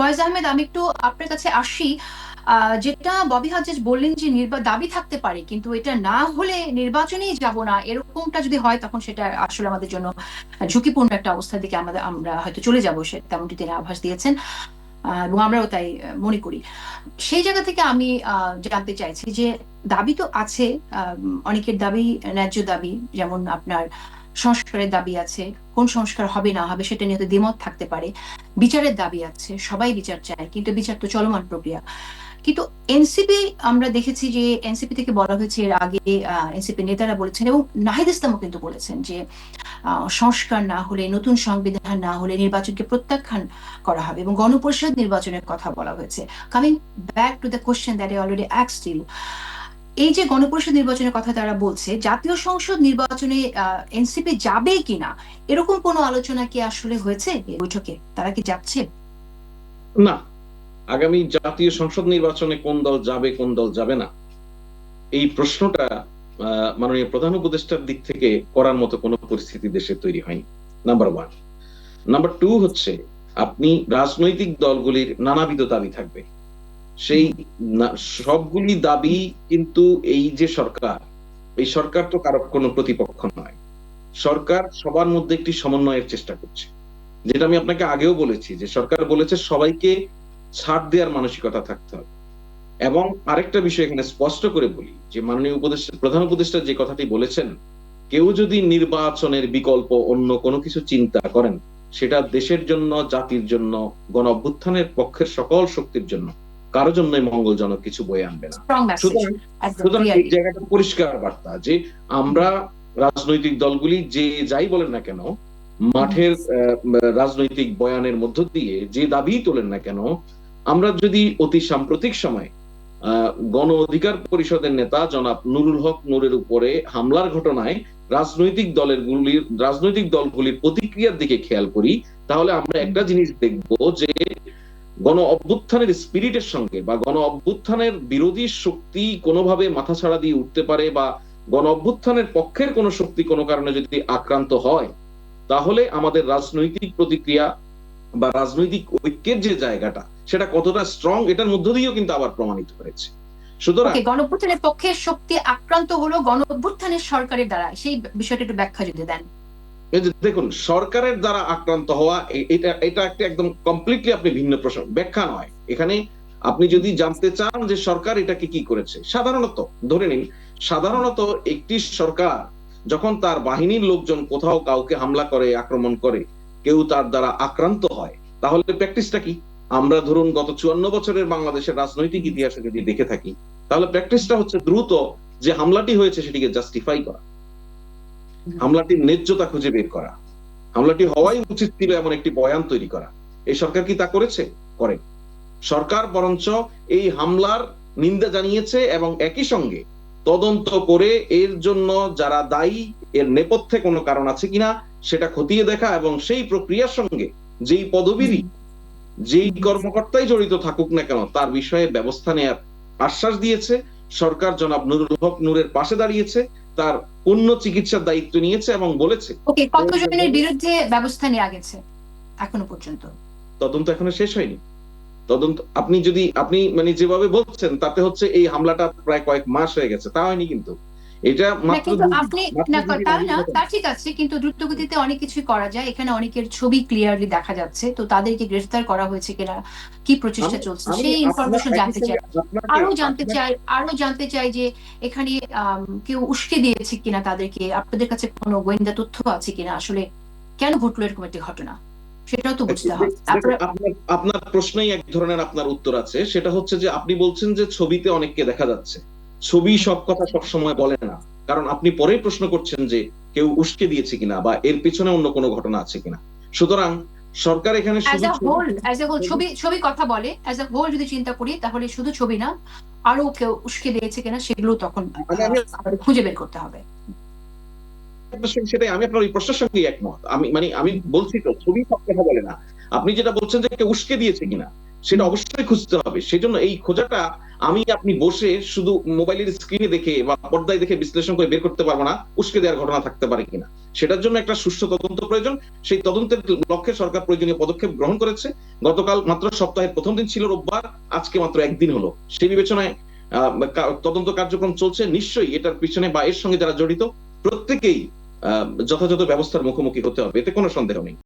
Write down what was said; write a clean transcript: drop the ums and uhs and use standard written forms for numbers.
ফয়েজ আহমেদ, আমি একটু আপনার কাছে আসি। যেটা ববি হাজ্জাজ বললেন যে দাবি থাকতে পারে, কিন্তু এটা না হলে নির্বাচনেই যাব না, এরকমটা যদি হয় তখন সেটা আসলে আমাদের জন্য ঝুঁকিপূর্ণ একটা অবস্থার দিকে আমরা হয়তো চলে যাবো, সে তেমনটি তিনি আভাস দিয়েছেন। এবং আমরাও তাই মনে করি। সেই জায়গা থেকে আমি জানতে চাইছি যে দাবি তো আছে, অনেকের দাবি ন্যায্য দাবি, যেমন আপনার সংস্কারের দাবি আছে। কোন সংস্কার হবে না হবে সেটা নিয়ে তো দ্বিমত থাকতে পারে। বিচারের দাবি আছে, সবাই বিচার চায়, কিন্তু বিচার তো চলমান প্রক্রিয়া। কিন্তু এনসিপি, আমরা দেখেছি যে এনসিপি থেকে বলা হয়েছে এর আগে, এনসিপি নেতারা বলেছেন এবং নাহিদ ইসলামও কিন্তু বলেছেন যে সংস্কার না হলে, নতুন সংবিধান না হলে নির্বাচনকে প্রত্যাখ্যান করা হবে, এবং গণপরিষদ নির্বাচনের কথা বলা হয়েছে। Coming back to the question that I already asked you, এই যে গণপরিষদ নির্বাচনের কথা তারা বলছে, জাতীয় সংসদ নির্বাচনে এনসিপি যাবে কিনা, এরকম কোনো আলোচনা কি আসলে হয়েছে এই বৈঠকে? তারা কি যাচ্ছে? না, আগামী জাতীয় সংসদ নির্বাচনে কোন দল যাবে কোন দল যাবে না, এই প্রশ্নটা মাননীয় প্রধান উপদেষ্টার দিক থেকে করার মতো কোনো পরিস্থিতি দেশে তৈরি হয়নি। Number one. নাম্বার টু হচ্ছে, আপনি রাজনৈতিক দলগুলির নানাবিধ দাবি থাকবে, সেই সবগুলি দাবি কিন্তু এই যে সরকার, এই সরকার তো কারো কোনো প্রতিপক্ষ নয়। সরকার সবার মধ্যে একটি সমন্বয়ের চেষ্টা করছে, যেটা আমি আপনাকে আগেও বলেছি যে সরকার বলেছে সবাইকে ছাড় দেওয়ার মানসিকতা থাকতে হবে। এবং আরেকটা বিষয় এখানে স্পষ্ট করে বলি যে মাননীয় প্রধান উপদেষ্টা যে কথাটি বলেছেন, কেউ যদি নির্বাচনের বিকল্প অন্য কোনো কিছু চিন্তা করেন, সেটা দেশের জন্য, জাতির জন্য, গণ অভ্যুত্থানের পক্ষের সকল শক্তির জন্য কারো জন্যই মঙ্গলজনক কিছু বয়ে আনবে না। সুতরাং এই জায়গাটা পরিষ্কার বার্তা যে আমরা রাজনৈতিক দলগুলি যে যাই বলেন না কেন, মাঠের রাজনৈতিক বয়ানের মধ্য দিয়ে যে দাবি তোলেন না কেন, আমরা যদি অতি সাম্প্রতিক সময় গণ অধিকার পরিষদের নেতা জনাব নুরুল হক নূরের উপরে হামলার ঘটনায় রাজনৈতিক দলগুলির প্রতিক্রিয়ার দিকে খেয়াল করি, তাহলে আমরা একটা জিনিস দেখব যে গণ অভ্যুত্থানের স্পিরিটের সঙ্গে বা গণ অভ্যুত্থানের বিরোধী শক্তি কোনোভাবে মাথাছাড়া দিয়ে উঠতে পারে, বা গণ অভ্যুত্থানের পক্ষের কোনো শক্তি কোনো কারণে যদি আক্রান্ত হয়, তাহলে আমাদের রাজনৈতিক প্রতিক্রিয়া বা রাজনৈতিক ঐক্যের যে জায়গাটা, সেটা কতটা স্ট্রং, এটার মধ্য দিয়েও কিন্তু আবার প্রমাণিত হয়েছে। সুতরাং গণঅভ্যুত্থানের পক্ষের শক্তি আক্রান্ত হলো গণঅভ্যুত্থানের সরকারের দ্বারা, সেই বিষয়টা একটু ব্যাখ্যা যদি দেন। দেখুন, সরকারের দ্বারা আক্রান্ত হওয়া এটা একটা একদম কমপ্লিটলি আপনি ভিন্ন প্রশ্ন, ব্যাখ্যা নয়। এখানে আপনি যদি জানতে চান যে সরকার এটাকে কি করেছে, সাধারণত ধরে নিন, সাধারণত একটি সরকার যখন তার বাহিনীর লোকজন কোথাও কাউকে হামলা করে, আক্রমণ করে, কেউ তার দ্বারা আক্রান্ত হয়, তাহলে প্র্যাকটিসটা কি? আমরা ধরুন গত 54 বছরের বাংলাদেশের রাজনৈতিক ইতিহাসে যদি দেখে থাকি, তাহলে প্র্যাকটিসটা হচ্ছে দ্রুত যে হামলাটি হয়েছে সেটিকে জাস্টিফাই করা, হামলাটির ন্যায্যতা খুঁজে বের করা, হামলাটি হওয়াই উচিত ছিল এমন একটি বয়ান তৈরি করা। এই সরকার কি তা করেছে? করে। সরকার বরঞ্চ এই হামলার নিন্দা জানিয়েছে এবং একই সঙ্গে তদন্ত করে এর জন্য যারা দায়ী, এর নেপথ্যে কোনো কারণ আছে কিনা সেটা খতিয়ে দেখা, এবং সেই প্রক্রিয়ার সঙ্গে যেই পদবীরই যেই কর্মকর্তাই জড়িত থাকুক না কেন তার বিষয়ে ব্যবস্থা নেয়ার আশ্বাস দিয়েছে। সরকার জনাব নুরুল হক নূরের পাশে দাঁড়িয়েছে, তার পূর্ণ চিকিৎসার দায়িত্ব নিয়েছে এবং বলেছে কতজনের বিরুদ্ধে ব্যবস্থা নেওয়া গেছে এখনো পর্যন্ত? তদন্ত এখনো শেষ হয়নি। তদন্ত আপনি মানে যেভাবে বলছেন তাতে হচ্ছে এই হামলাটা প্রায় কয়েক মাস হয়ে গেছে, তা হয়নি কিন্তু। এটা মাত্র আপনি তা ঠিক আছে, কিন্তু দ্রুতগতিতে অনেক কিছুই করা যায়। এখানে অনেকের ছবি ক্লিয়ারলি দেখা যাচ্ছে, তো তাদেরকে গ্রেফতার করা হয়েছে কিনা, কি প্রচেষ্টা চলছে, সেই ইনফরমেশন জানতে চাই। আরো জানতে চাই যে এখানে কেউ উস্কে দিয়েছে কিনা তাদেরকে, আপনাদের কাছে কোনো গোয়েন্দা তথ্য আছে কিনা, আসলে কেন ঘটলো এরকম একটি ঘটনা, সেটাও তো বুঝতে হবে। আপনার প্রশ্নেই এক ধরনের আপনার উত্তর আছে, সেটা হচ্ছে যে আপনি বলছেন যে ছবিতে অনেককে দেখা যাচ্ছে। ছবি সব কথা সব সময় বলে না, কারণ আপনি পরেই প্রশ্ন করছেন যে কেউ উস্কে দিয়েছে কিনা বা এর পিছনে অন্য কোনো ঘটনা আছে কিনা। সুতরাং সরকার এখানে ছবি কথা বলে, অ্যাজ আ হোল যদি চিন্তা করি, তাহলে শুধু ছবি না, আরো কেউ উস্কে দিয়েছে কিনা সেগুলো তখন খুঁজে বের করতে হবে। সেটাই, আমি আপনার ওই প্রশ্নের সঙ্গে একমত। আমি বলছি তো ছবি সব কথা বলে না। আপনি যেটা বলছেন যে কেউ উস্কে দিয়েছে কিনা, সেটা অবশ্যই খুঁজতে হবে। সেজন্য এই খোঁজাটা আমি আপনি বসে শুধু মোবাইলের স্ক্রিনে দেখে বা পর্দায় দেখে বিশ্লেষণ করে বের করতে পারবো না উস্কে দেওয়ার ঘটনা থাকতে পারে কিনা। সেটার জন্য একটা সুষ্ঠু তদন্ত প্রয়োজন। সেই তদন্তের লক্ষ্যে সরকার প্রয়োজনীয় পদক্ষেপ গ্রহণ করেছে। গতকাল মাত্র সপ্তাহের প্রথম দিন ছিল রোববার, আজকে মাত্র একদিন হলো। সেই বিবেচনায় তদন্ত কার্যক্রম চলছে। নিশ্চয়ই এটার পিছনে বা এর সঙ্গে যারা জড়িত প্রত্যেকেই যথাযথ ব্যবস্থার মুখোমুখি হতে হবে, এতে কোনো সন্দেহ নেই।